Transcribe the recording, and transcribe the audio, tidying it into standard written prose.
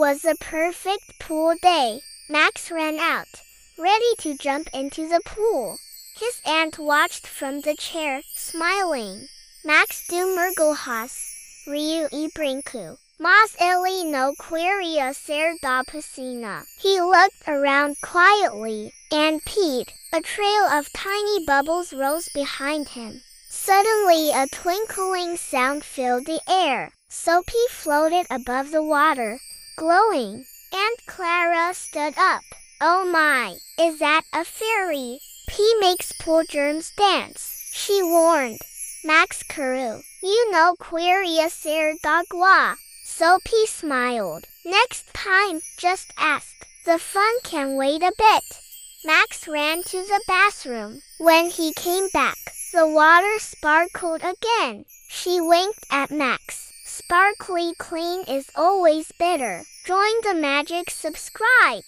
was a perfect pool day. Max ran out, ready to jump into the pool. His aunt watched from the chair, smiling. Max du mergulhas, Ryu e brinco. Mas ele no queria ser da piscina. He looked around quietly and peed. A trail of tiny bubbles rose behind him. Suddenly a twinkling sound filled the air. Soapy floated above the water, glowing. Aunt Clara stood up. Oh my, is that a fairy? Pee makes pool germs dance, she warned. Max Carew, you know queria ser dagua. Soapy smiled. Next time, just ask. The fun can wait a bit. Max ran to the bathroom. When he came back, the water sparkled again. She winked at Max. Sparkly clean is always better. Join the magic, subscribe.